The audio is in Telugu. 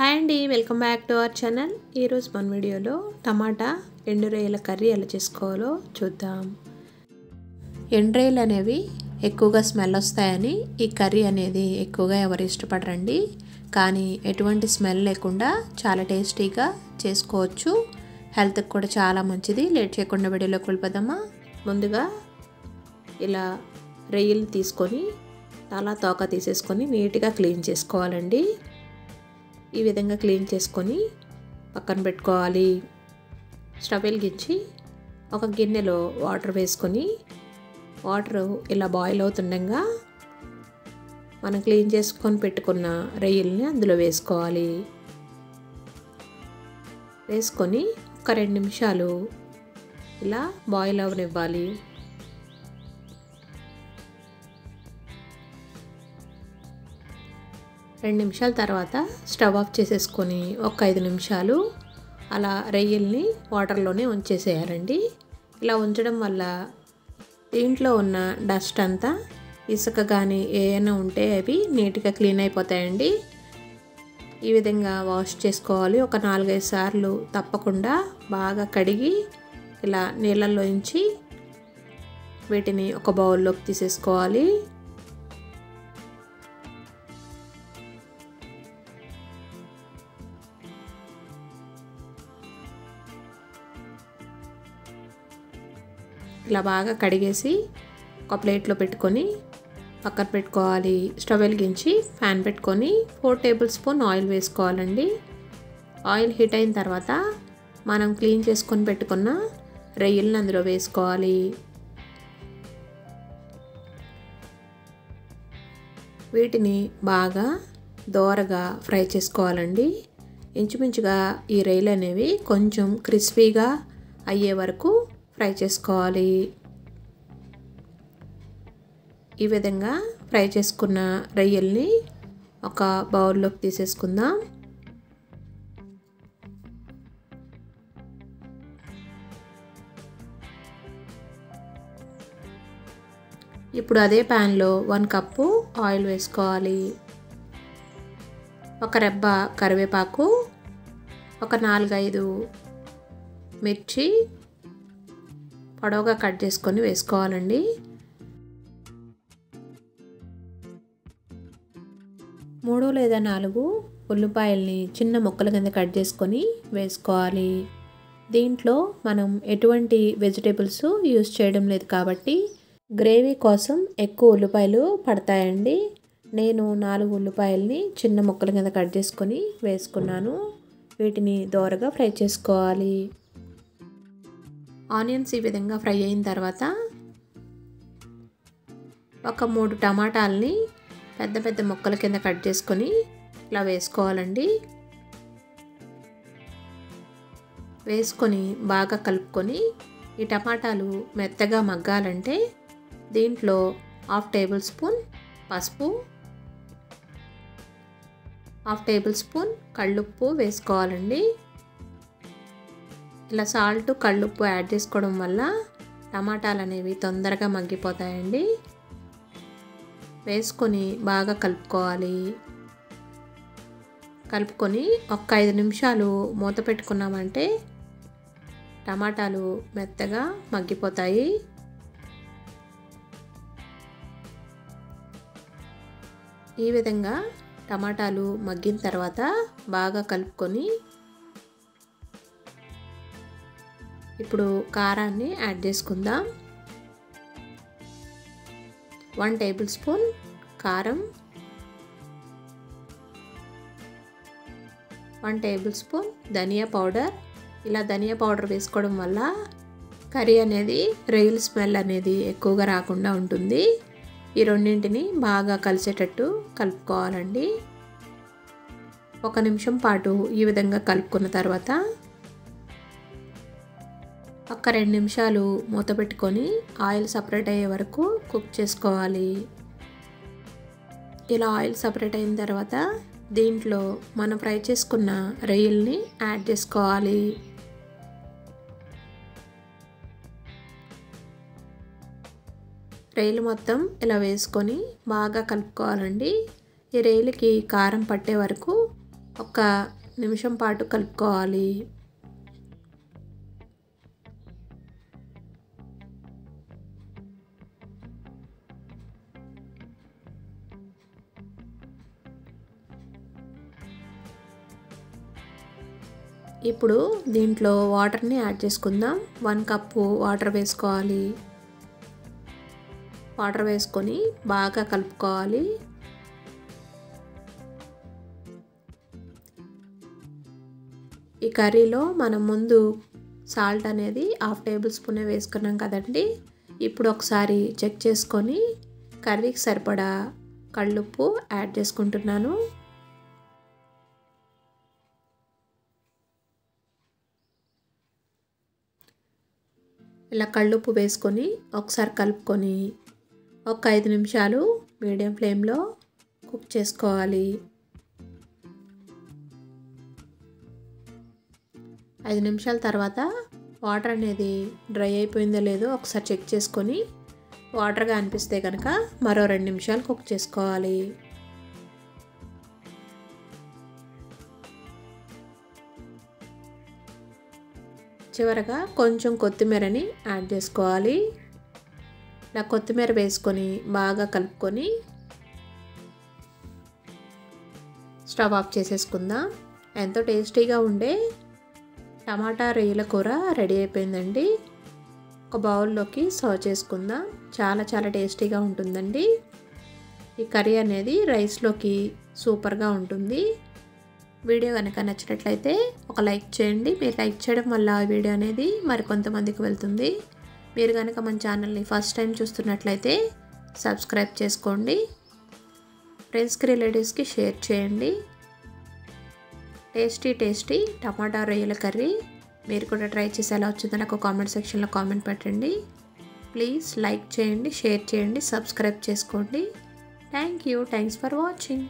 హాయ్ అండి, welcome back to our channel. ఈరోజు మన వీడియోలో టమాటా ఎండు రొయ్యల కర్రీ ఎలా చేసుకోవాలో చూద్దాం. ఎండు రొయ్యలు అనేవి ఎక్కువగా స్మెల్ వస్తాయని ఈ కర్రీ అనేది ఎక్కువగా ఎవరు ఇష్టపడరండి. కానీ ఎటువంటి స్మెల్ లేకుండా చాలా టేస్టీగా చేసుకోవచ్చు. హెల్త్కి కూడా చాలా మంచిది. లేట్ చేయకుండా వీడియోలోకి వెళ్ళిపోదామా. ముందుగా ఇలా రొయ్యలు తీసుకొని తల తోక తీసేసుకొని నీట్గా క్లీన్ చేసుకోవాలండి. ఈ విధంగా క్లీన్ చేసుకొని పక్కన పెట్టుకోవాలి. స్టవ్ వెలిగించి ఒక గిన్నెలో వాటర్ వేసుకొని వాటర్ ఇలా బాయిల్ అవుతుండగా మనం క్లీన్ చేసుకొని పెట్టుకున్న రొయ్యల్ని అందులో వేసుకోవాలి. వేసుకొని ఒక 2 నిమిషాలు ఇలా బాయిల్ అవనివ్వాలి. రెండు నిమిషాల తర్వాత స్టవ్ ఆఫ్ చేసేసుకొని ఒక 5 నిమిషాలు అలా రొయ్యల్ని వాటర్లోనే ఉంచేసేయాలండి. ఇలా ఉంచడం వల్ల దీంట్లో ఉన్న డస్ట్ అంతా ఇసుక కానీ ఏమైనా ఉంటే అవి నీట్గా క్లీన్ అయిపోతాయండి. ఈ విధంగా వాష్ చేసుకోవాలి. ఒక 4-5 సార్లు తప్పకుండా బాగా కడిగి ఇలా నీళ్ళల్లోంచి వీటిని ఒక బౌల్లోకి తీసేసుకోవాలి. ఇలా బాగా కడిగేసి ఒక ప్లేట్లో పెట్టుకొని పక్కన పెట్టుకోవాలి. స్టవ్ వెలిగించి ప్యాన్ పెట్టుకొని 4 టేబుల్ స్పూన్ ఆయిల్ వేసుకోవాలండి. ఆయిల్ హీట్ అయిన తర్వాత మనం క్లీన్ చేసుకొని పెట్టుకున్న రొయ్యలను అందులో వేసుకోవాలి. వీటిని బాగా దోరగా ఫ్రై చేసుకోవాలండి. ఇంచుమించుగా ఈ రొయ్యలు అనేవి కొంచెం క్రిస్పీగా అయ్యే వరకు ఫ్రై చేసుకోవాలి. ఈ విధంగా ఫ్రై చేసుకున్న రొయ్యల్ని ఒక బౌల్లోకి తీసేసుకుందాం. ఇప్పుడు అదే ప్యాన్లో 1 కప్పు ఆయిల్ వేసుకోవాలి. ఒక రెబ్బ కరివేపాకు, ఒక 4-5 మిర్చి పొడవుగా కట్ చేసుకొని వేసుకోవాలండి. మూడు లేదా 4 ఉల్లిపాయల్ని చిన్న ముక్కల కింద కట్ చేసుకొని వేసుకోవాలి. దీంట్లో మనం ఎటువంటి వెజిటేబుల్స్ యూస్ చేయడం లేదు కాబట్టి గ్రేవీ కోసం ఎక్కువ ఉల్లిపాయలు పడతాయండి. నేను 4 ఉల్లిపాయల్ని చిన్న ముక్కల కింద కట్ చేసుకొని వేసుకున్నాను. వీటిని దోరగా ఫ్రై చేసుకోవాలి. ఆనియన్స్ ఈ విధంగా ఫ్రై అయిన తర్వాత ఒక 3 టమాటాలని పెద్ద పెద్ద ముక్కల కింద కట్ చేసుకొని ఇలా వేసుకోవాలండి. వేసుకొని బాగా కలుపుకొని ఈ టమాటాలు మెత్తగా మగ్గాలంటే దీంట్లో 1/2 టేబుల్ స్పూన్ పసుపు, 1/2 టేబుల్ స్పూన్ కళ్ళుప్పు వేసుకోవాలండి. ఇలా సాల్ట్ కళ్ళుప్పు యాడ్ చేసుకోవడం వల్ల టమాటాలు అనేవి తొందరగా మగ్గిపోతాయండి. వేసుకొని బాగా కలుపుకోవాలి. కలుపుకొని ఒక 5 నిమిషాలు మూత పెట్టుకున్నామంటే టమాటాలు మెత్తగా మగ్గిపోతాయి. ఈ విధంగా టమాటాలు మగ్గిన తర్వాత బాగా కలుపుకొని ఇప్పుడు కారాన్ని యాడ్ చేసుకుందాం. 1 టేబుల్ స్పూన్ కారం, 1 టేబుల్ స్పూన్ ధనియా పౌడర్. ఇలా ధనియా పౌడర్ వేసుకోవడం వల్ల కర్రీ అనేది రొయ్యల స్మెల్ అనేది ఎక్కువగా రాకుండా ఉంటుంది. ఈ రెండింటిని బాగా కలిసేటట్టు కలుపుకోవాలండి. 1 నిమిషం పాటు ఈ విధంగా కలుపుకున్న తర్వాత ఒక 2 నిమిషాలు మూత పెట్టుకొని ఆయిల్ సపరేట్ అయ్యే వరకు కుక్ చేసుకోవాలి. ఇలా ఆయిల్ సపరేట్ అయిన తర్వాత దీంట్లో మనం ఫ్రై చేసుకున్న రొయ్యల్ని యాడ్ చేసుకోవాలి. రొయ్యలు మొత్తం ఇలా వేసుకొని బాగా కలుపుకోవాలండి. ఈ రొయ్యలకి కారం పట్టే వరకు ఒక నిమిషం పాటు కలుపుకోవాలి. ఇప్పుడు దీంట్లో వాటర్ని యాడ్ చేసుకుందాం. 1 కప్పు వాటర్ వేసుకోవాలి. వాటర్ వేసుకొని బాగా కలుపుకోవాలి. ఈ కర్రీలో మనం ముందు సాల్ట్ అనేది 1/2 టేబుల్ స్పూన్ వేసుకున్నాం కదండి. ఇప్పుడు ఒకసారి చెక్ చేసుకొని కర్రీకి సరిపడా కళ్ళుప్పు యాడ్ చేసుకుంటున్నాను. ఇలా కళ్ళుప్పు వేసుకొని ఒకసారి కలుపుకొని ఒక 5 నిమిషాలు మీడియం ఫ్లేమ్లో కుక్ చేసుకోవాలి. 5 నిమిషాల తర్వాత వాటర్ అనేది డ్రై అయిపోయిందో లేదో ఒకసారి చెక్ చేసుకొని వాటర్గా అనిపిస్తే కనుక మరో 2 నిమిషాలు కుక్ చేసుకోవాలి. చివరగా కొంచెం కొత్తిమీరని యాడ్ చేసుకోవాలి. ఇలా కొత్తిమీర వేసుకొని బాగా కలుపుకొని స్టవ్ ఆఫ్ చేసేసుకుందాం. ఎంతో టేస్టీగా ఉండే టమాటా రొయ్యల కూర రెడీ అయిపోయిందండి. ఒక బౌల్లోకి సర్వ్ చేసుకుందాం. చాలా టేస్టీగా ఉంటుందండి. ఈ కర్రీ అనేది రైస్లోకి సూపర్గా ఉంటుంది. వీడియో కనుక నచ్చినట్లయితే ఒక లైక్ చేయండి. మీరు లైక్ చేయడం వల్ల ఈ వీడియో అనేది మరికొంతమందికి వెళ్తుంది. మీరు కనుక మన ఛానల్ని ఫస్ట్ టైం చూస్తున్నట్లయితే సబ్స్క్రైబ్ చేసుకోండి. ఫ్రెండ్స్కి రిలేటివ్స్కి షేర్ చేయండి. టేస్టీ టమాటా రొయ్యల కర్రీ మీరు కూడా ట్రై చేసి ఎలా వచ్చిందో నాకు కామెంట్ సెక్షన్లో కామెంట్ పెట్టండి. ప్లీజ్ లైక్ చేయండి, షేర్ చేయండి, సబ్స్క్రైబ్ చేసుకోండి. Thanks for watching.